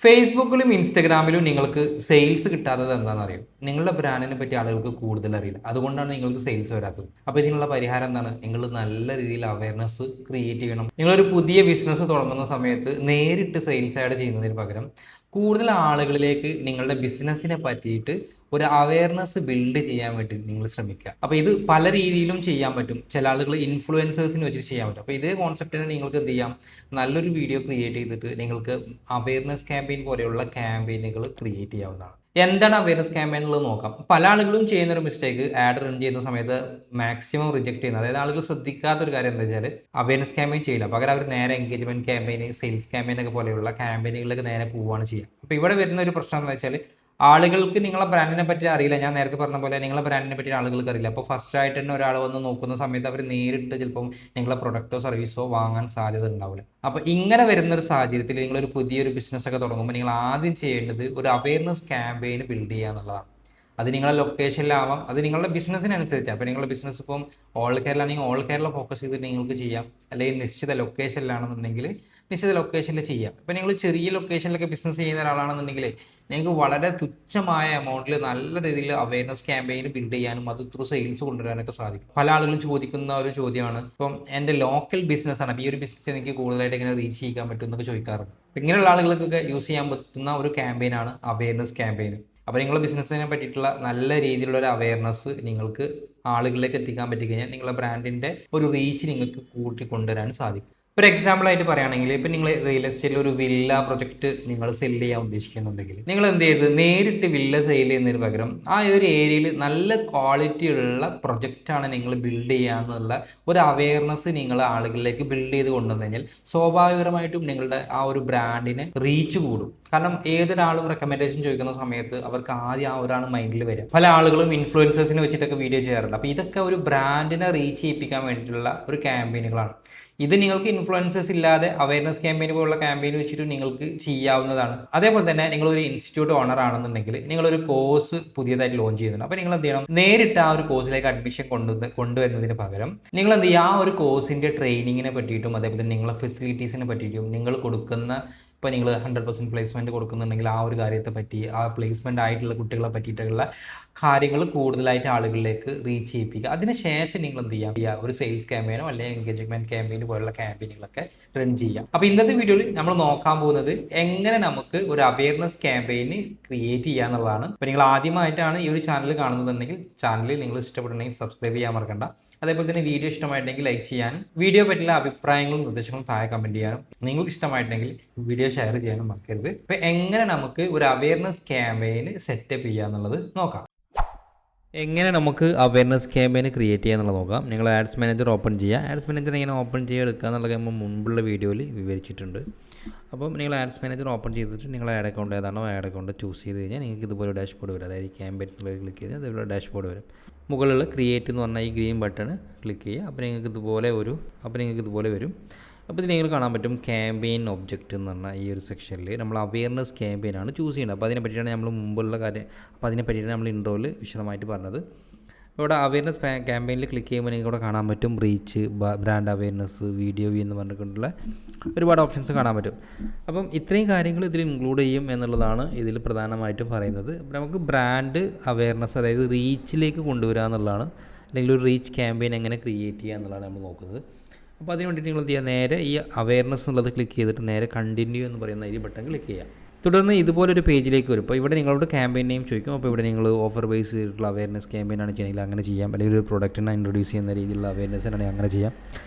ഫേസ്ബുക്കിലും ഇൻസ്റ്റഗ്രാമിലും നിങ്ങൾക്ക് സെയിൽസ് കിട്ടാത്തത് എന്താണെന്നറിയോ? നിങ്ങളുടെ ബ്രാൻഡിനെ പറ്റി ആളുകൾക്ക് കൂടുതൽ അറിയില്ല. അതുകൊണ്ടാണ് നിങ്ങൾക്ക് സെയിൽസ് വരാത്തത്. അപ്പോൾ ഇതിനുള്ള പരിഹാരം എന്താണ്? നിങ്ങൾ നല്ല രീതിയിൽ അവയർനെസ് ക്രിയേറ്റ് ചെയ്യണം. നിങ്ങളൊരു പുതിയ ബിസിനസ് തുടങ്ങുന്ന സമയത്ത് നേരിട്ട് സെയിൽസ് ആഡ് ചെയ്യുന്നതിന് പകരം കൂടുതൽ ആളുകളിലേക്ക് നിങ്ങളുടെ ബിസിനസ്സിനെ പറ്റിയിട്ട് ഒരു അവയർനെസ് ബിൽഡ് ചെയ്യാൻ വേണ്ടി നിങ്ങൾ ശ്രമിക്കുക. അപ്പോൾ ഇത് പല രീതിയിലും ചെയ്യാൻ പറ്റും. ചില ആളുകൾ ഇൻഫ്ലുവൻസേഴ്സിന് വെച്ചിട്ട് ചെയ്യാൻ പറ്റും. അപ്പോൾ ഇതേ കോൺസെപ്റ്റിനെ നിങ്ങൾക്ക് എന്ത് ചെയ്യാം? നല്ലൊരു വീഡിയോ ക്രിയേറ്റ് ചെയ്തിട്ട് നിങ്ങൾക്ക് അവയർനെസ് ക്യാമ്പയിൻ പോലെയുള്ള ക്യാമ്പയിനുകൾ ക്രിയേറ്റ് ചെയ്യാവുന്നതാണ്. എന്താണ് അവയർനെസ് ക്യാമ്പയിൻ എന്നുള്ളത് നോക്കാം. പല ആളുകളും ചെയ്യുന്ന ഒരു മിസ്റ്റേക്ക്, ആഡ് റൺ ചെയ്യുന്ന സമയത്ത് മാക്സിമം റിജക്ട് ചെയ്യുന്നത്. അതായത് ആളുകൾ ശ്രദ്ധിക്കാത്ത ഒരു കാര്യം എന്താ വെച്ചാൽ അവയർനെസ് ക്യാമ്പയിൻ ചെയ്യില്ല. പകരം അവർ നേരെ എൻഗേജ്മെന്റ് ക്യാമ്പയിൻ, സെയിൽസ് ക്യാമ്പയിൻ ഒക്കെ പോലെയുള്ള ക്യാമ്പയിനുകളിലേക്ക് നേരെ പോവുകയാണ് ചെയ്യുക. അപ്പോൾ ഇവിടെ വരുന്ന ഒരു പ്രശ്നം എന്താ വെച്ചാൽ ആളുകൾക്ക് നിങ്ങളെ ബ്രാൻഡിനെ പറ്റി അറിയില്ല. ഞാൻ നേരത്തെ പറഞ്ഞ പോലെ നിങ്ങളെ ബ്രാൻഡിനെ പറ്റി ആളുകൾക്ക് അറിയില്ല. അപ്പോൾ ഫസ്റ്റ് ആയിട്ട് തന്നെ ഒരാൾ വന്ന് നോക്കുന്ന സമയത്ത് അവർ നേരിട്ട് ചിലപ്പം നിങ്ങളെ പ്രൊഡക്റ്റോ സർവീസോ വാങ്ങാൻ സാധ്യത ഉണ്ടാവില്ല. അപ്പോൾ ഇങ്ങനെ വരുന്ന ഒരു സാഹചര്യത്തിൽ നിങ്ങളൊരു പുതിയൊരു ബിസിനസ് ഒക്കെ തുടങ്ങുമ്പോൾ നിങ്ങൾ ആദ്യം ചെയ്യേണ്ടത് ഒരു അവയർനെസ് ക്യാമ്പയിൻ ബിൽഡ് ചെയ്യുക എന്നുള്ളതാണ്. അത് നിങ്ങളുടെ ലൊക്കേഷനിലാവാം, അത് നിങ്ങളുടെ ബിസിനസ്സിനനുസരിച്ച്. അപ്പോൾ നിങ്ങളുടെ ബിസിനസ് ഇപ്പം ഓൾ കേരള ആണെങ്കിൽ ഓൾ കേരള ഫോക്കസ് ചെയ്തിട്ട് നിങ്ങൾക്ക് ചെയ്യാം. അല്ലെങ്കിൽ നിശ്ചിത ലൊക്കേഷനിലാണെന്നുണ്ടെങ്കിൽ നിശ്ചിത ലൊക്കേഷനിൽ ചെയ്യാം. ഇപ്പം നിങ്ങൾ ചെറിയ ലൊക്കേഷനിലൊക്കെ ബിസിനസ് ചെയ്യുന്ന ഒരാളാണെന്നുണ്ടെങ്കിൽ നിങ്ങൾക്ക് വളരെ തുച്ഛമായ എമൗണ്ടിൽ നല്ല രീതിയിൽ അവയർനെസ് ക്യാമ്പയിൻ ബിൽഡ് ചെയ്യാനും അത് ത്രൂ സെയിൽസ് കൊണ്ടുവരാനൊക്കെ സാധിക്കും. പല ആളുകളും ചോദിക്കുന്ന ഒരു ചോദ്യമാണ്, ഇപ്പം എൻ്റെ ലോക്കൽ ബിസിനസ്സാണ്, അപ്പോൾ ഈ ഒരു ബിസിനസ് എനിക്ക് കൂടുതലായിട്ട് എങ്ങനെ റീച്ച് ചെയ്യാൻ പറ്റും എന്നൊക്കെ ചോദിക്കാറുണ്ട്. ഇങ്ങനെയുള്ള ആളുകൾക്കൊക്കെ യൂസ് ചെയ്യാൻ പറ്റുന്ന ഒരു ക്യാമ്പയിനാണ് അവയർനെസ് ക്യാമ്പയിൻ. അപ്പോൾ നിങ്ങളുടെ ബിസിനസ്സിനെ പറ്റിയിട്ടുള്ള നല്ല രീതിയിലുള്ള ഒരു അവയർനെസ് നിങ്ങൾക്ക് ആളുകളിലേക്ക് എത്തിക്കാൻ പറ്റിക്കഴിഞ്ഞാൽ നിങ്ങളുടെ ബ്രാൻഡിൻ്റെ ഒരു റീച്ച് നിങ്ങൾക്ക് കൂട്ടിക്കൊണ്ടുവരാൻ സാധിക്കും. ഒരു എക്സാമ്പിൾ ആയിട്ട് പറയുകയാണെങ്കിൽ ഇപ്പം നിങ്ങൾ റിയൽ എസ്റ്റേറ്റിൽ ഒരു വില്ല പ്രൊജക്റ്റ് നിങ്ങൾ സെൽ ചെയ്യാൻ ഉദ്ദേശിക്കുന്നുണ്ടെങ്കിൽ നിങ്ങൾ എന്ത് ചെയ്ത് നേരിട്ട് വില്ല സെയിൽ ചെയ്യുന്നതിന് പകരം ആ ഒരു ഏരിയയിൽ നല്ല ക്വാളിറ്റി ഉള്ള പ്രൊജക്റ്റാണ് നിങ്ങൾ ബിൽഡ് ചെയ്യാന്നുള്ള ഒരു അവയർനെസ് നിങ്ങൾ ആളുകളിലേക്ക് ബിൽഡ് ചെയ്ത് കൊണ്ടുവന്നു കഴിഞ്ഞാൽ സ്വാഭാവികമായിട്ടും നിങ്ങളുടെ ആ ഒരു ബ്രാൻഡിന് റീച്ച് കൂടും. കാരണം ഏതൊരാളും റെക്കമെൻഡേഷൻ ചോദിക്കുന്ന സമയത്ത് അവർക്ക് ആദ്യം ആ ഒരാൾ മൈൻഡിൽ വരും. പല ആളുകളും ഇൻഫ്ലുവൻസേഴ്സിനെ വെച്ചിട്ടൊക്കെ വീഡിയോ ചെയ്യാറുണ്ട്. അപ്പോൾ ഇതൊക്കെ ഒരു ബ്രാൻഡിനെ റീച്ച് ചെയ്യിപ്പിക്കാൻ വേണ്ടിയിട്ടുള്ള ഒരു ക്യാമ്പയിനുകളാണ്. ഇത് നിങ്ങൾക്ക് ഇൻഫ്ലുവൻസേഴ്സ് ഇല്ലാതെ അവയർനെസ് ക്യാമ്പയിൻ പോലുള്ള ക്യാമ്പയിൻ വെച്ചിട്ട് നിങ്ങൾക്ക് ചെയ്യാവുന്നതാണ്. അതേപോലെ തന്നെ നിങ്ങളൊരു ഇൻസ്റ്റിറ്റ്യൂട്ട് ഓണർ ആണെന്നുണ്ടെങ്കിൽ നിങ്ങളൊരു കോഴ്സ് പുതിയതായിട്ട് ലോഞ്ച് ചെയ്യുന്നുണ്ട്. അപ്പോൾ നിങ്ങൾ എന്ത് ചെയ്യണം? നേരിട്ട് ആ ഒരു കോഴ്സിലേക്ക് അഡ്മിഷൻ കൊണ്ടുവരുന്നതിന് പകരം നിങ്ങൾ എന്ത് ചെയ്യുക? ആ ഒരു കോഴ്സിൻ്റെ ട്രെയിനിങ്ങിനെ പറ്റിയിട്ടും അതേപോലെ തന്നെ നിങ്ങളെ ഫെസിലിറ്റീസിനെ പറ്റിയിട്ടും നിങ്ങൾ കൊടുക്കുന്ന, ഇപ്പോൾ നിങ്ങൾ 100% പ്ലേസ്മെൻറ്റ് കൊടുക്കുന്നുണ്ടെങ്കിൽ ആ ഒരു കാര്യത്തെ പറ്റി, ആ പ്ലേസ്മെൻ്റ് ആയിട്ടുള്ള കുട്ടികളെ പറ്റിയിട്ടുള്ള കാര്യങ്ങൾ കൂടുതലായിട്ട് ആളുകളിലേക്ക് റീച്ച് ചെയ്യിപ്പിക്കുക. അതിനുശേഷം നിങ്ങൾ എന്ത് ചെയ്യുക? ഒരു സെയിൽസ് ക്യാമ്പയിനോ അല്ലെങ്കിൽ എൻഗേജ്മെൻറ്റ് ക്യാമ്പയിൻ പോലുള്ള ക്യാമ്പയിനുകളൊക്കെ റൺ ചെയ്യാം. അപ്പോൾ ഇന്നത്തെ വീഡിയോയിൽ നമ്മൾ നോക്കാൻ പോകുന്നത് എങ്ങനെ നമുക്ക് ഒരു അവയർനെസ് ക്യാമ്പയിന് ക്രിയേറ്റ് ചെയ്യുക എന്നുള്ളതാണ്. അപ്പോൾ നിങ്ങൾ ആദ്യമായിട്ടാണ് ഈ ഒരു ചാനൽ കാണുന്നതെന്നുണ്ടെങ്കിൽ ചാനൽ നിങ്ങൾ ഇഷ്ടപ്പെടണമെങ്കിൽ സബ്സ്ക്രൈബ് ചെയ്യാൻ മറക്കണ്ട. അതേപോലെ തന്നെ വീഡിയോ ഇഷ്ടമായിട്ടുണ്ടെങ്കിൽ ലൈക്ക് ചെയ്യാനും വീഡിയോ പറ്റിയുള്ള അഭിപ്രായങ്ങളും നിർദ്ദേശങ്ങളും താഴെ കമൻറ്റ് ചെയ്യാനും നിങ്ങൾക്ക് ഇഷ്ടമായിട്ടുണ്ടെങ്കിൽ വീഡിയോ ഷെയർ ചെയ്യാനും മറക്കരുത്. അപ്പോൾ എങ്ങനെ നമുക്ക് ഒരു അവയർനെസ് ക്യാമ്പയിന് സെറ്റപ്പ് ചെയ്യുക എന്നുള്ളത് നോക്കാം. എങ്ങനെ നമുക്ക് അവയർനെസ് ക്യാമ്പയിന് ക്രിയേറ്റ് ചെയ്യുക എന്നുള്ളത് നോക്കാം. നിങ്ങൾ ആഡ്സ് മാനേജർ ഓപ്പൺ ചെയ്യുക. ആഡ്സ് മാനേജർ എങ്ങനെ ഓപ്പൺ ചെയ്യുക എടുക്കുക എന്നുള്ളത് നമ്മൾ മുൻപുള്ള വീഡിയോയിൽ വിവരിച്ചിട്ടുണ്ട്. അപ്പം നിങ്ങൾ ആഡ്സ് മാനേജർ ഓപ്പൺ ചെയ്തിട്ട് നിങ്ങൾ ആഡ് അക്കൗണ്ട് ഏതാണോ ആഡ് അക്കൗണ്ട് ചൂസ് ചെയ്ത് കഴിഞ്ഞാൽ നിങ്ങൾക്ക് ഇതുപോലെ ഡാഷ്ബോർഡ് വരും. അതായത് ക്യാമ്പയിൻസ് ക്ലിക്ക് ചെയ്താൽ ഇതുപോലെ ഡാഷ്ബോർഡ് വരും. മുകളിലുള്ള ക്രിയേറ്റ് എന്ന് പറഞ്ഞാൽ ഈ ഗ്രീൻ ബട്ടൺ ക്ലിക്ക് ചെയ്യുക. അപ്പോൾ നിങ്ങൾക്ക് ഇതുപോലെ വരും. അപ്പോൾ ഇതിൽ നിങ്ങൾ കാണാൻ പറ്റും ക്യാമ്പയിൻ ഒബ്ജക്റ്റ് എന്ന് പറഞ്ഞാൽ ഈ ഒരു സെക്ഷനിൽ നമ്മൾ അവയർനെസ് ക്യാമ്പയിനാണ് ചൂസ് ചെയ്യുന്നത്. അപ്പോൾ അതിനെ പറ്റിയാണ് നമ്മൾ മുമ്പുള്ള കാര്യം, അപ്പോൾ അതിനെ പറ്റിയാണ് നമ്മൾ ഇൻട്രോയിൽ വിശദമായിട്ട് പറഞ്ഞത്. ഇവിടെ അവയർനെസ് ക്യാമ്പയിനിൽ ക്ലിക്ക് ചെയ്യുമ്പോൾ നിങ്ങൾക്ക് ഇവിടെ കാണാൻ പറ്റും reach, brand awareness, video view എന്ന് പറഞ്ഞിട്ടുള്ള ഒരുപാട് ഓപ്ഷൻസ് കാണാൻ പറ്റും. അപ്പം ഇത്രയും കാര്യങ്ങൾ ഇതിൽ ഇൻക്ലൂഡ് ചെയ്യും എന്നുള്ളതാണ് ഇതിൽ പ്രധാനമായിട്ടും പറയുന്നത്. നമുക്ക് ബ്രാൻഡ് അവയർനെസ്, അതായത് റീച്ചിലേക്ക് കൊണ്ടുവരിക എന്നുള്ളതാണ്, അല്ലെങ്കിൽ ഒരു റീച്ച് ക്യാമ്പയിൻ എങ്ങനെ ക്രിയേറ്റ് ചെയ്യുക എന്നുള്ളതാണ് നമ്മൾ നോക്കുന്നത്. അപ്പോൾ അതിന് വേണ്ടിയിട്ട് നിങ്ങൾ എന്ത് ചെയ്യുക? നേരെ ഈ അവയർനെസ് എന്നുള്ളത് ക്ലിക്ക് ചെയ്തിട്ട് നേരെ കണ്ടിന്യൂ എന്ന് പറയുന്ന ഈ ബട്ടൺ ക്ലിക്ക് ചെയ്യുക. തുടർന്ന് ഇതുപോലൊരു പേജിലേക്ക് വരും. അപ്പോൾ ഇവിടെ നിങ്ങളോട് ക്യാമ്പയിൻ നെയിം ചോദിക്കും. അപ്പോൾ ഇവിടെ നിങ്ങൾ ഓഫർ ബേസ് ചെയ്തിട്ടുള്ള അവയർനെസ് ക്യാമ്പയിനാണ് ചെയ്യണമെങ്കിൽ അങ്ങനെ ചെയ്യാം, അല്ലെങ്കിൽ ഒരു പ്രൊഡക്റ്റിനെ ഇൻട്രൊഡ്യൂസ് ചെയ്യുന്ന രീതിയിലുള്ള അവയർനെസ്സിനാണെങ്കിൽ അങ്ങനെ ചെയ്യാം.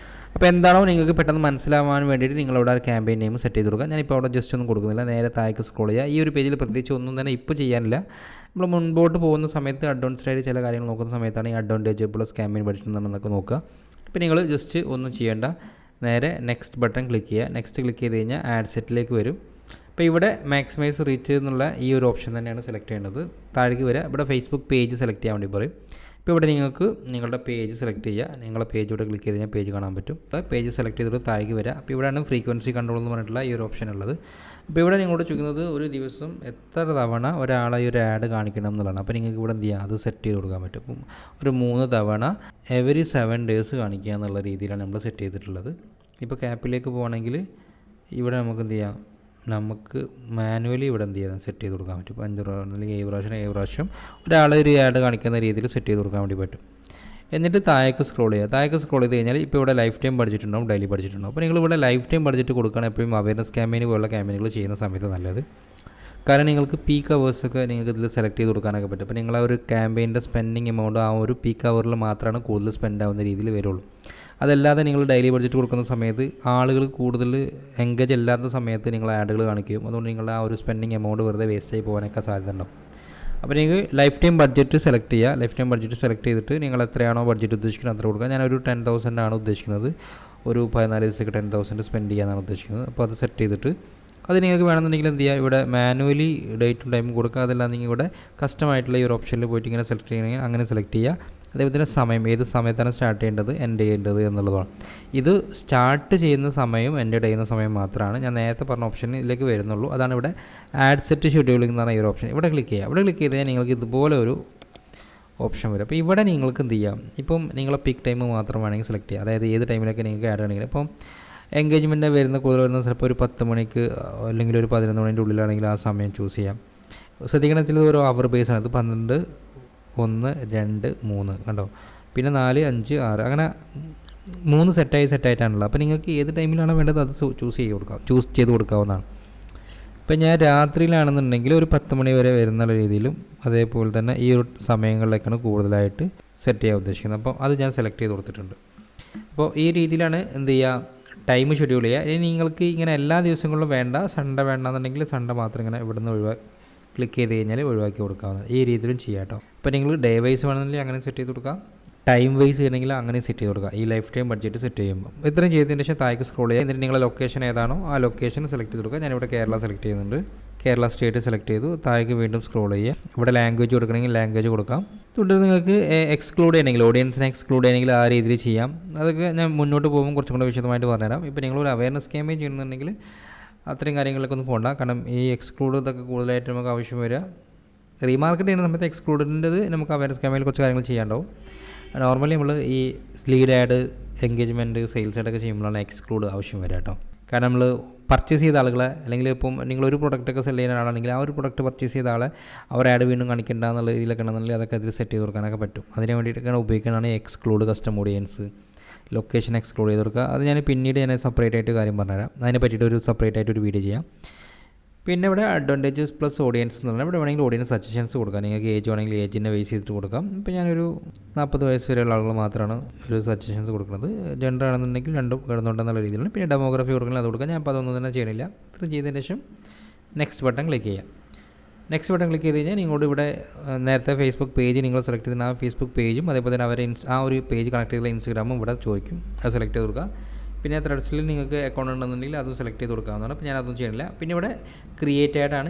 അപ്പോൾ എന്താണോ നിങ്ങൾക്ക് പെട്ടെന്ന് മനസ്സിലാവാൻ വേണ്ടിയിട്ട് നിങ്ങളവിടെ ആ ക്യാമ്പയിൻ നെയിം സെറ്റ് ചെയ്ത് കൊടുക്കുക. ഞാനിപ്പോൾ അവിടെ ജസ്റ്റ് ഒന്നും കൊടുക്കുന്നില്ല, നേരെ താഴേക്ക് സ്ക്രോൾ ചെയ്യുക. ഈ ഒരു പേജിൽ പ്രത്യേകിച്ച് ഒന്നും തന്നെ ഇപ്പോൾ ചെയ്യാനില്ല. നമ്മൾ മുൻപോട്ട് പോകുന്ന സമയത്ത് അഡ്വാൻസ്ഡ് ആയിട്ട് ചില കാര്യങ്ങൾ നോക്കുന്ന സമയത്താണ് ഈ അഡ്വാൻറ്റേജ് പ്ലസ് ക്യാമ്പയിൻ പഠിക്കുന്നതെന്നൊക്കെ നോക്കുക. ഇപ്പോൾ നിങ്ങൾ ജസ്റ്റ് ഒന്നും ചെയ്യേണ്ട, നേരെ നെക്സ്റ്റ് ബട്ടൺ ക്ലിക്ക് ചെയ്യുക. നെക്സ്റ്റ് ക്ലിക്ക് ചെയ്ത് കഴിഞ്ഞാൽ ആഡ് സെറ്റിലേക്ക് വരും. അപ്പോൾ ഇവിടെ മാക്സിമൈസ് റീച്ച് എന്നുള്ള ഈ ഒരു ഓപ്ഷൻ തന്നെയാണ് സെലക്ട് ചെയ്യേണ്ടത്. താഴേക്ക് വരിക. ഇവിടെ ഫേസ്ബുക്ക് പേജ് സെലക്ട് ചെയ്യാൻ വേണ്ടി പറയും. ഇപ്പോൾ ഇവിടെ നിങ്ങൾക്ക് നിങ്ങളുടെ പേജ് സെലക്ട് ചെയ്യുക. നിങ്ങളുടെ പേജ് ഇവിടെ ക്ലിക്ക് ചെയ്ത് കഴിഞ്ഞാൽ പേജ് കാണാൻ പറ്റും. പേജ് സെലക്ട് ചെയ്തിട്ട് താഴേക്ക് വരിക. അപ്പോൾ ഇവിടെയാണ് ഫ്രീക്വൻസി കൺട്രോൾ എന്ന് പറഞ്ഞിട്ടുള്ള ഈ ഒരു ഓപ്ഷൻ ഉള്ളത്. അപ്പോൾ ഇവിടെ നിങ്ങളോട് ചോദിക്കുന്നത് ഒരു ദിവസം എത്ര തവണ ഒരാളെ ഈ ഒരു ആഡ് കാണിക്കണം എന്നുള്ളതാണ്. അപ്പോൾ നിങ്ങൾക്ക് ഇവിടെ എന്ത് ചെയ്യാം? അത് സെറ്റ് ചെയ്ത് കൊടുക്കാൻ പറ്റും. അപ്പം ഒരു 3 തവണ എവറി 7 ഡേയ്സ് കാണിക്കുക എന്നുള്ള രീതിയിലാണ് നമ്മൾ സെറ്റ് ചെയ്തിട്ടുള്ളത്. ഇപ്പോൾ ക്യാപ്പിലേക്ക് പോകണമെങ്കിൽ ഇവിടെ നമുക്ക് എന്ത് ചെയ്യാം? നമുക്ക് മാനുവലി ഇവിടെ എന്ത് ചെയ്യാം, സെറ്റ് ചെയ്ത് കൊടുക്കാൻ പറ്റും. ഇപ്പോൾ 5 പ്രാവശ്യം അല്ലെങ്കിൽ 7 പ്രാവശ്യം ഒരാൾ ഒരു ആഡ് കാണിക്കുന്ന രീതിയിൽ സെറ്റ് ചെയ്ത് കൊടുക്കാൻ വേണ്ടി പറ്റും. എന്നിട്ട് താഴേക്ക് സ്ക്രോൾ ചെയ്യുക. താഴേക്ക് സ്ക്രോൾ ചെയ്ത് കഴിഞ്ഞാൽ ഇപ്പോൾ ഇവിടെ ലൈഫ് ടൈം ബഡ്ജറ്റ് ഉണ്ടാവും, ഡെയിലി ബഡ്ജറ്റ് ഉണ്ടാവും. അപ്പോൾ നിങ്ങൾ ഇവിടെ ലൈഫ് ടൈം ബഡ്ജറ്റ് കൊടുക്കുകയാണ് എപ്പോഴും അവയർനെസ് ക്യാമ്പയിൻ പോലുള്ള ക്യാമ്പയിനുകൾ ചെയ്യുന്ന സമയത്ത് നല്ലത്. കാരണം നിങ്ങൾക്ക് പീക്ക് അവേഴ്സൊക്കെ നിങ്ങൾക്ക് ഇതിൽ സെലക്ട് ചെയ്ത് കൊടുക്കാനൊക്കെ പറ്റും. അപ്പോൾ നിങ്ങൾ ആ ഒരു ക്യാമ്പയിൻ്റെ സ്പെൻഡിങ് എമൗണ്ട് ആ ഒരു പീക്ക് അവറിൽ മാത്രമാണ് കൂടുതൽ സ്പെൻഡ് ആവുന്ന രീതിയിൽ വരുള്ളൂ. അതല്ലാതെ നിങ്ങൾ ഡെയിലി ബഡ്ജറ്റ് കൊടുക്കുന്ന സമയത്ത് ആളുകൾ കൂടുതൽ എൻഗേജ് അല്ലാത്ത സമയത്ത് നിങ്ങൾ ആഡുകൾ കാണിക്കും. അതുകൊണ്ട് നിങ്ങളുടെ ആ ഒരു സ്പെൻഡിങ് എമൗണ്ട് വെറുതെ വേസ്റ്റായി പോകാനൊക്കെ സാധ്യത ഉണ്ടാവും. അപ്പോൾ നിങ്ങൾക്ക് ലൈഫ് ടൈം ബഡ്ജറ്റ് സെലക്ട് ചെയ്യുക. ലൈഫ് ടൈം ബഡ്ജറ്റ് സെലക്ട് ചെയ്തിട്ട് നിങ്ങൾ എത്രയാണോ ബഡ്ജറ്റ് ഉദ്ദേശിക്കുന്നത് അത്ര കൊടുക്കുക. ഞാനൊരു 10,000 ആണ് ഉദ്ദേശിക്കുന്നത്. ഒരു 14 ദിവസത്തേക്ക് 10,000 സ്പെൻഡ് ചെയ്യാനാണ് ഉദ്ദേശിക്കുന്നത്. അപ്പോൾ അത് സെറ്റ് ചെയ്തിട്ട് അത് നിങ്ങൾക്ക് വേണമെന്നുണ്ടെങ്കിൽ എന്ത് ചെയ്യുക, ഇവിടെ മാനുവലി ഡേറ്റും ടൈമും കൊടുക്കുക. അതല്ല നിങ്ങൾ ഇവിടെ കസ്റ്റമായിട്ടുള്ള ഈ ഒരു ഓപ്ഷനിൽ പോയിട്ട് ഇങ്ങനെ സെലക്ട് ചെയ്യണമെങ്കിൽ അങ്ങനെ സെലക്ട് ചെയ്യുക. അതേപോലെ തന്നെ സമയം, ഏത് സമയത്താണ് സ്റ്റാർട്ട് ചെയ്യേണ്ടത് എൻഡ് ചെയ്യേണ്ടത് എന്നുള്ളതാണ്. ഇത് സ്റ്റാർട്ട് ചെയ്യുന്ന സമയം എൻഡ് ചെയ്യുന്ന സമയം മാത്രമാണ് ഞാൻ നേരത്തെ പറഞ്ഞ ഓപ്ഷനിലേക്ക് വരുന്നുള്ളൂ. അതാണ് ഇവിടെ ആഡ് സെറ്റ് ഷെഡ്യൂളിംഗ് എന്ന് പറഞ്ഞ ഈ ഒരു ഓപ്ഷൻ. ഇവിടെ ക്ലിക്ക് ചെയ്യുക. ഇവിടെ ക്ലിക്ക് ചെയ്ത് കഴിഞ്ഞാൽ നിങ്ങൾക്ക് ഇതുപോലെ ഒരു ഓപ്ഷൻ വരും. അപ്പോൾ ഇവിടെ നിങ്ങൾക്ക് എന്ത് ചെയ്യാം, ഇപ്പം നിങ്ങളെ പീക്ക് ടൈം മാത്രം വേണമെങ്കിൽ സെലക്ട് ചെയ്യുക. അതായത് ഏത് ടൈമിലൊക്കെ നിങ്ങൾക്ക് ആഡ് ആണെങ്കിൽ ഇപ്പം എൻഗേജ്മെൻറ്റ് കൂടുതൽ വരുന്ന ചിലപ്പോൾ ഒരു 10 മണിക്ക് അല്ലെങ്കിൽ ഒരു 11 മണിൻ്റെ ഉള്ളിലാണെങ്കിൽ ആ സമയം ചൂസ് ചെയ്യാം. ശ്രദ്ധിക്കണത്തിൽ ഒരു അവർ ബേസാണ്. ഇത് 12, 1, 2, 3 കണ്ടോ. പിന്നെ 4, 5, 6 അങ്ങനെ 3 സെറ്റായിട്ടാണുള്ളത്. അപ്പോൾ നിങ്ങൾക്ക് ഏത് ടൈമിലാണ് വേണ്ടത് അത് ചൂസ് ചെയ്ത് കൊടുക്കാവുന്നതാണ്. ഇപ്പം ഞാൻ രാത്രിയിലാണെന്നുണ്ടെങ്കിൽ ഒരു 10 മണി വരെ വരുന്ന രീതിയിലും അതേപോലെ തന്നെ ഈ ഒരു സമയങ്ങളിലേക്കാണ് കൂടുതലായിട്ട് സെറ്റ് ചെയ്യാൻ ഉദ്ദേശിക്കുന്നത്. അപ്പോൾ അത് ഞാൻ സെലക്ട് ചെയ്ത് കൊടുത്തിട്ടുണ്ട്. അപ്പോൾ ഈ രീതിയിലാണ് എന്ത് ചെയ്യുക, ടൈം ഷെഡ്യൂൾ ചെയ്യുക. ഇനി നിങ്ങൾക്ക് ഇങ്ങനെ എല്ലാ ദിവസങ്ങളിലും വേണ്ട, സൺഡേ വേണ്ടെന്നുണ്ടെങ്കിൽ സൺഡേ മാത്രം ഇങ്ങനെ ഇവിടുന്ന് ക്ലിക്ക് ചെയ്ത് കഴിഞ്ഞാൽ ഒഴിവാക്കി കൊടുക്കാവുന്നത്. ഈ രീതിയിലും ചെയ്യാം കേട്ടോ. അപ്പോൾ നിങ്ങൾ ഡേ വൈസ് വേണമെന്നുണ്ടെങ്കിൽ അങ്ങനെ സെറ്റ് ചെയ്ത് കൊടുക്കാം, ടൈം വൈസ് ചെയ്യണമെങ്കിൽ അങ്ങനെ സെറ്റ് ചെയ്ത് കൊടുക്കുക. ഈ ലൈഫ് ടൈം ബഡ്ജറ്റ് സെറ്റ് ചെയ്യുമ്പോൾ ഇത്രയും ചെയ്തതിന് ശേഷം താഴേക്ക് സ്ക്രോൾ ചെയ്യുക. എന്നിട്ട് നിങ്ങളുടെ ലൊക്കേഷൻ ഏതാണോ ആ ലൊക്കേഷൻ സെലക്ട് ചെയ്ത് കൊടുക്കുക. ഞാനിവിടെ കേരള സെലക്ട് ചെയ്യുന്നുണ്ട്. കേരള സ്റ്റേറ്റ് സെലക്ട് ചെയ്തു. താഴേക്ക് വീണ്ടും സ്ക്രോൾ ചെയ്യുക. ഇവിടെ ലാംഗ്വേജ് കൊടുക്കണമെങ്കിൽ ലാംഗ്വേജ് കൊടുക്കാം. തുടർന്ന് നിങ്ങൾക്ക് എക്സ്ക്ലൂഡ് ചെയ്യണമെങ്കിൽ ഓഡിയൻസിനെ എക്സ്ക്ലൂഡ് ചെയ്യണമെങ്കിൽ ആ രീതിയിൽ ചെയ്യാം. അതൊക്കെ ഞാൻ മുന്നോട്ട് പോകുമ്പോൾ കുറച്ചും കൂടെ വിശദമായിട്ട് പറഞ്ഞുതരാം. ഇപ്പോൾ നിങ്ങളൊരു അവയർനെസ് ക്യാമ്പയിൻ ചെയ്യുന്നുണ്ടെങ്കിൽ അത്രയും കാര്യങ്ങളിലൊക്കെ ഒന്നും പോകണ്ട. കാരണം ഈ എക്സ്ക്ലൂഡ് ഇതൊക്കെ കൂടുതലായിട്ട് നമുക്ക് ആവശ്യം വരിക. റീമാർക്കറ്റ് ചെയ്യുന്ന സമയത്ത് എക്സ്ക്ലൂഡിൻ്റെത് നമുക്ക് അവയർനെസ് ക്യാമ്പയിനിൽ കുറച്ച് കാര്യങ്ങൾ ചെയ്യാണ്ടാവും. നോർമലി നമ്മൾ ഈ ലീഡ് ആഡ്, എൻഗേജ്മെൻറ്റ്, സെയിൽസ് ആഡൊക്കെ ചെയ്യുമ്പോഴാണ് എക്സ്ക്ലൂഡ് ആവശ്യം വരിക കേട്ടോ. കാരണം നമ്മൾ പർച്ചേസ് ചെയ്ത ആളുകളെ അല്ലെങ്കിൽ ഇപ്പം നിങ്ങളൊരു പ്രൊഡക്റ്റൊക്കെ സെല് ചെയ്യുന്ന ആളാണെങ്കിൽ ആ ഒരു പ്രൊഡക്റ്റ് പർച്ചേസ് ചെയ്ത ആളെ അവർ ആഡ് വീണ്ടും കാണിക്കേണ്ട എന്നുള്ള രീതിയിലൊക്കെ ഉണ്ടെന്നുണ്ടെങ്കിൽ അതൊക്കെ അതിൽ സെറ്റ് ചെയ്ത് കൊടുക്കാനൊക്കെ പറ്റും. അതിന് വേണ്ടിയിട്ടൊക്കെയാണ് ഉപയോഗിക്കുന്നതാണ് exclude custom audience, location exclude ചെയ്ത് കൊടുക്കുക. അത് ഞാൻ പിന്നീട് സെപ്പറേറ്റ് ആയിട്ട് കാര്യം പറഞ്ഞുതരാം. അതിനെ പറ്റിയിട്ട് സെപ്പറേറ്റ് ആയിട്ട് ഒരു വീഡിയോ ചെയ്യാം. പിന്നെ ഇവിടെ അഡ്വാൻറ്റേജസ് പ്ലസ് ഓഡിയൻസ് എന്ന് പറഞ്ഞാൽ ഇവിടെ വേണമെങ്കിൽ ഓഡിയൻസ് സജഷൻസ് കൊടുക്കാം. നിങ്ങൾക്ക് ഏജ് വേണമെങ്കിൽ ഏജിനെ ബേസ് ചെയ്തിട്ട് കൊടുക്കാം. ഇപ്പോൾ ഞാനൊരു 40 വയസ്സ് വരെയുള്ള ആളുകൾ മാത്രമാണ് ഒരു സജഷൻസ് കൊടുക്കുന്നത്. ജെൻഡർ ആണെന്നുണ്ടെങ്കിൽ രണ്ടും കിടന്നുണ്ടെന്നുള്ള രീതിയിലാണ്. പിന്നെ ഡെമോഗ്രഫി കൊടുക്കണമെങ്കിൽ അത് കൊടുക്കാം. ഞാൻ അപ്പോൾ അതൊന്നും തന്നെ ചെയ്യണില്ല. ഇത് ചെയ്തതിന് ശേഷം നെക്സ്റ്റ് ബട്ടൺ ക്ലിക്ക് ചെയ്യാം. നെക്സ്റ്റ് ബട്ടൺ ക്ലിക്ക് ചെയ്ത് കഴിഞ്ഞാൽ നിങ്ങളോട് ഇവിടെ നേരത്തെ ഫേസ്ബുക്ക് പേജ് നിങ്ങൾ സെലക്ട് ചെയ്തിട്ട് ആ ഫേസ്ബുക്ക് പേജും അതേപോലെ തന്നെ അവരെ ആ ഒരു പേജ് കണക്ട് ചെയ്തുള്ള ഇൻസ്റ്റാഗ്രാമും ഇവിടെ ചോദിക്കും. അത് സെലക്ട് ചെയ്ത് കൊടുക്കുക. പിന്നെ ത്രെഡ്സിൽ നിങ്ങൾക്ക് അക്കൗണ്ട് ഉണ്ടെന്നുണ്ടെങ്കിൽ അതും സെലക്ട് ചെയ്ത് കൊടുക്കാവുന്നതാണ്. അപ്പോൾ ഞാനതൊന്നും ചെയ്യണില്ല. പിന്നെ ഇവിടെ ക്രിയേറ്റ് ആഡാണ്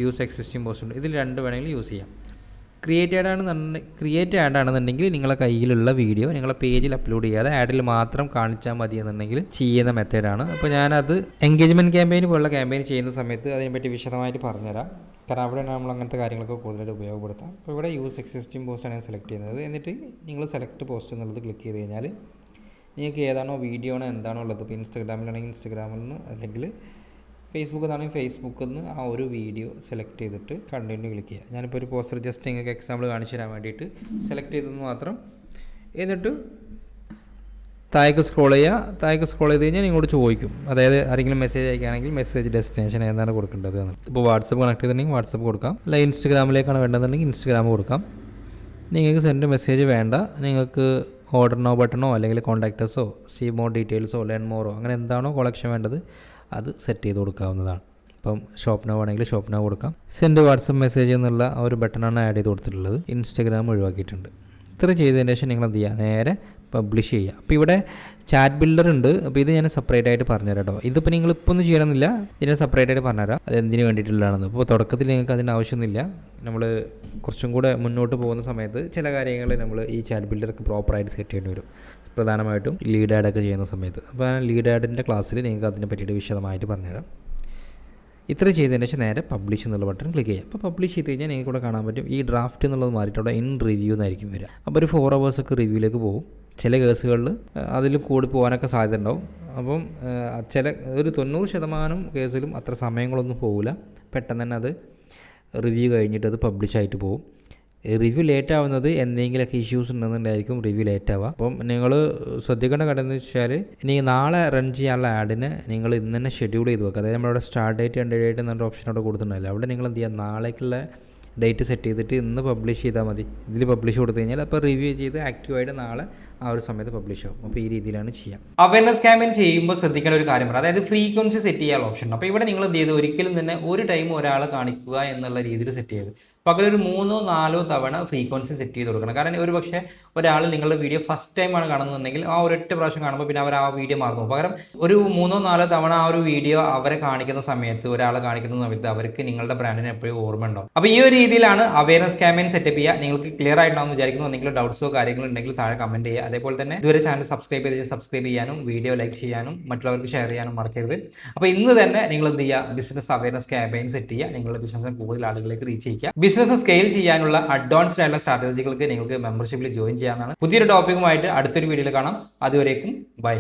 യൂസ് എക്സിസ്റ്റിംഗ് പോസ്റ്റ് ഉണ്ട്. ഇതിൽ രണ്ട് വേണമെങ്കിൽ യൂസ് ചെയ്യാം. ക്രിയേറ്റ് ആഡാണെന്നുണ്ടെങ്കിൽ നിങ്ങളെ കയ്യിലുള്ള വീഡിയോ നിങ്ങളെ പേജിൽ അപ്ലോഡ് ചെയ്യാതെ ആഡിൽ മാത്രം കാണിച്ചാൽ മതി എന്നുണ്ടെങ്കിൽ ചെയ്യുന്ന മെത്തേഡാണ്. അപ്പോൾ ഞാനത് എൻഗേജ്മെൻറ്റ് ക്യാമ്പയിൻ പോലുള്ള ക്യാമ്പയിൻ ചെയ്യുന്ന സമയത്ത് അതിനെപ്പറ്റി വിശദമായിട്ട് പറഞ്ഞുതരാം. കാരണം അവിടെയാണ് നമ്മൾ അങ്ങനത്തെ കാര്യങ്ങളൊക്കെ കൂടുതലായിട്ട് ഉപയോഗപ്പെടുത്താം. അപ്പോൾ ഇവിടെ യൂസ് എക്സിസ്റ്റിംഗ് പോസ്റ്റാണ് ഞാൻ സെലക്ട് ചെയ്യുന്നത്. എന്നിട്ട് നിങ്ങൾ സെലക്ട് പോസ്റ്റ് എന്നുള്ളത് ക്ലിക്ക് ചെയ്ത് കഴിഞ്ഞാൽ നിങ്ങൾക്ക് ഏതാണോ വീഡിയോ ആണോ എന്താണോ ഉള്ളത്, ഇപ്പോൾ ഇൻസ്റ്റാഗ്രാമിലാണെങ്കിൽ ഇൻസ്റ്റാഗ്രാമിൽ നിന്ന് അല്ലെങ്കിൽ ഫേസ്ബുക്കിൽ നിന്നാണെങ്കിൽ ഫേസ്ബുക്കിൽ നിന്ന് ആ ഒരു വീഡിയോ സെലക്ട് ചെയ്തിട്ട് കണ്ടിന്യൂ ക്ലിക്ക് ചെയ്യുക. ഞാനിപ്പോൾ ഒരു പോസ്റ്റർ ജസ്റ്റ് നിങ്ങൾക്ക് എക്സാമ്പിൾ കാണിച്ചു തരാൻ വേണ്ടിയിട്ട് സെലക്ട് ചെയ്തതെന്ന് മാത്രം. എന്നിട്ട് താഴേക്ക് സ്ക്രോൾ ചെയ്യുക. താഴേക്ക് സ്ക്രോൾ ചെയ്ത് കഴിഞ്ഞാൽ നിങ്ങളോട് ചോദിക്കും, അതായത് ആരെങ്കിലും മെസ്സേജ് അയക്കുകയാണെങ്കിൽ മെസ്സേജ് ഡെസ്റ്റിനേഷൻ ഏതാണ് കൊടുക്കേണ്ടത് എന്ന്. ഇപ്പോൾ വാട്സപ്പ് കണക്ട് ചെയ്തിട്ടുണ്ടെങ്കിൽ വാട്സപ്പ് കൊടുക്കാം. അല്ല ഇൻസ്റ്റാഗ്രാമിലേക്കാണ് വേണ്ടതെന്നുണ്ടെങ്കിൽ ഇൻസ്റ്റാഗ്രാം കൊടുക്കാം. നിങ്ങൾക്ക് സെൻഡ് മെസ്സേജ് വേണ്ട, നിങ്ങൾക്ക് ഓർഡർ നോ ബട്ടണോ അല്ലെങ്കിൽ കോൺടാക്റ്റേഴ്സോ സീ മോർ ഡീറ്റെയിൽസോ ലേൺ മോറോ അങ്ങനെ എന്താണോ കൊളക്ഷൻ വേണ്ടത് അത് സെറ്റ് ചെയ്ത് കൊടുക്കാവുന്നതാണ്. ഇപ്പം ഷോപ്പ് നോ ആണെങ്കിൽ ഷോപ്പ് നോ കൊടുക്കാം. സെൻഡ് വാട്സപ്പ് മെസ്സേജ് എന്നുള്ള ആ ഒരു ബട്ടണാണ് ആഡ് ചെയ്ത് കൊടുത്തിട്ടുള്ളത്. ഇൻസ്റ്റാഗ്രാം ഒഴിവാക്കിയിട്ടുണ്ട്. ഇത്ര ചെയ്തതിന് ശേഷം നിങ്ങൾ എന്ത് ചെയ്യുക, നേരെ പബ്ലിഷ് ചെയ്യുക. അപ്പോൾ ഇവിടെ ചാറ്റ് ബിൽഡർ ഉണ്ട്. അപ്പോൾ ഇത് ഞാൻ സെപ്പറേറ്റ് ആയിട്ട് പറഞ്ഞുതരാം കേട്ടോ. ഇതിപ്പോൾ നിങ്ങൾ ഇപ്പോൾ ഒന്നും ചെയ്യണമെന്നില്ല, ഇതിനെ സെപ്പറേറ്റ് ആയിട്ട് പറഞ്ഞുതരാം അത് എന്തിനു വേണ്ടിയിട്ടുള്ളതാണെന്ന്. ഇപ്പോൾ തുടക്കത്തിൽ നിങ്ങൾക്ക് അതിൻ്റെ ആവശ്യമൊന്നുമില്ല. നമ്മൾ കുറച്ചും കൂടെ മുന്നോട്ട് പോകുന്ന സമയത്ത് ചില കാര്യങ്ങൾ നമ്മൾ ഈ ചാറ്റ് ബിൽഡർക്ക് പ്രോപ്പറായിട്ട് സെറ്റ് ചെയ്യേണ്ടി വരും, പ്രധാനമായിട്ടും ലീഡ് ആഡൊക്കെ ചെയ്യുന്ന സമയത്ത്. അപ്പോൾ ആ ലീഡ് ആഡിൻ്റെ ക്ലാസ്സിൽ നിങ്ങൾക്ക് അതിനെ പറ്റിയിട്ട് വിശദമായിട്ട് പറഞ്ഞുതരാം. ഇത്ര ചെയ്തതിന് ശേഷം നേരെ പബ്ലിഷ് എന്നുള്ള ബട്ടൺ ക്ലിക്ക് ചെയ്യുക. അപ്പോൾ പബ്ലിഷ് ചെയ്ത് കഴിഞ്ഞാൽ നിങ്ങൾക്ക് ഇവിടെ കാണാൻ പറ്റും ഈ ഡ്രാഫ്റ്റ് എന്നുള്ളത് മാറിയിട്ട് അവിടെ ഇൻ റിവ്യൂ എന്നായിരിക്കും വരിക. അപ്പോൾ ഒരു 4 hours റിവ്യൂയിലേക്ക് പോകും. ചില കേസുകളിൽ അതിൽ കൂടി പോകാനൊക്കെ സാധ്യത ഉണ്ടാവും. അപ്പം ചില ഒരു 90% കേസിലും അത്ര സമയങ്ങളൊന്നും പോകില്ല. പെട്ടെന്ന് തന്നെ അത് റിവ്യൂ കഴിഞ്ഞിട്ട് അത് പബ്ലിഷ് ആയിട്ട് പോകും. റിവ്യൂ ലേറ്റ് ആവുന്നത് എന്തെങ്കിലുമൊക്കെ ഇഷ്യൂസ് ഉണ്ടെന്നുണ്ടായിരിക്കും റിവ്യൂ ലേറ്റ് ആവുക. അപ്പം നിങ്ങൾ ശ്രദ്ധിക്കേണ്ട കാര്യം എന്ന് വെച്ചാൽ, ഇനി നാളെ റൺ ചെയ്യാനുള്ള ആഡിന് നിങ്ങൾ ഇന്ന് തന്നെ ഷെഡ്യൂൾ ചെയ്ത് വെക്കുക. അതായത് നമ്മളവിടെ സ്റ്റാർട്ട് ഡേറ്റ് എൻഡ് ഡേറ്റ് എന്നൊരു ഓപ്ഷൻ അവിടെ കൊടുത്തിട്ടുണ്ടല്ലോ, അവിടെ നിങ്ങൾ എന്ത് ചെയ്യുക, നാളേക്കുള്ള ഡേറ്റ് സെറ്റ് ചെയ്തിട്ട് ഇന്ന് പബ്ലിഷ് ചെയ്താൽ മതി. ഇതിൽ പബ്ലിഷ് കൊടുത്തു കഴിഞ്ഞാൽ അപ്പോൾ റിവ്യൂ ചെയ്ത് ആക്റ്റീവായിട്ട് നാളെ ആ ഒരു സമയത്ത് പബ്ലിഷ് ആവും. അപ്പോൾ ഈ രീതിയിലാണ് ചെയ്യാം. അവയർനെസ് ക്യാമ്പയിൻ ചെയ്യുമ്പോൾ ശ്രദ്ധിക്കേണ്ട ഒരു കാര്യം പറയാം, അതായത് ഫ്രീക്വൻസി സെറ്റ് ചെയ്യാനുള്ള ഓപ്ഷൻ ഉണ്ട്. അപ്പോൾ ഇവിടെ നിങ്ങൾ എന്ത് ചെയ്ത് ഒരിക്കലും തന്നെ ഒരു ടൈം ഒരാളെ കാണിക്കുക എന്നുള്ള രീതിയിൽ സെറ്റ് ചെയ്ത് പകരം ഒരു 3-4 തവണ ഫ്രീക്വൻസി സെറ്റ് ചെയ്ത് കൊടുക്കണം. കാരണം ഒരു പക്ഷേ ഒരാൾ നിങ്ങളുടെ വീഡിയോ ഫസ്റ്റ് ടൈമാണ് കാണുന്നുണ്ടെങ്കിൽ ആ ഒരൊറ്റ പ്രാവശ്യം കാണുമ്പോൾ പിന്നെ അവർ ആ വീഡിയോ മറന്നു. പകരം ഒരു 3-4 തവണ ആ ഒരു വീഡിയോ അവരെ കാണിക്കുന്ന സമയത്ത്, ഒരാളെ കാണിക്കുന്ന സമയത്ത് അവർക്ക് നിങ്ങളുടെ ബ്രാൻഡിനെ എപ്പോഴും ഓർമ്മ ഉണ്ടാവും. അപ്പോൾ ഈ ഒരു രീതിയിലാണ് അവയർനെസ് ക്യാമ്പയിൻ സെറ്റപ്പ് ചെയ്യുക. നിങ്ങൾക്ക് ക്ലിയർ ആയിട്ടുണ്ടാവും വിചാരിക്കുന്നു. എന്തെങ്കിലും ഡൗട്ട്സോ കാര്യങ്ങളോ ഉണ്ടെങ്കിൽ താഴെ കമൻറ്റ് ചെയ്യുക. അതേപോലെ തന്നെ ഇതുവരെ ചാനൽ സബ്സ്ക്രൈബ് ചെയ്യാനും വീഡിയോ ലൈക്ക് ചെയ്യാനും മറ്റുള്ളവർക്ക് ഷെയർ ചെയ്യാനും മറക്കരുത്. അപ്പോൾ ഇന്ന് തന്നെ നിങ്ങൾ എന്ത് ചെയ്യുക, ബിസിനസ് അവയർനെസ് ക്യാമ്പയിൻ സെറ്റ് ചെയ്യുക. നിങ്ങളുടെ ബിസിനസ്സിനെ കൂടുതൽ ആളുകളിലേക്ക് റീച്ച് ചെയ്യുക. ബിസിനസ് സ്കെയിൽ ചെയ്യാനുള്ള അഡ്വാൻസ്ഡ് ആയിട്ടുള്ള സ്ട്രാറ്റജികൾക്ക് നിങ്ങൾക്ക് മെമ്പർഷിപ്പിൽ ജോയിൻ ചെയ്യാവുന്നതാണ്. പുതിയൊരു ടോപ്പിക്കുമായിട്ട് അടുത്തൊരു വീഡിയോയിൽ കാണാം. അതുവരേക്കും ബൈ.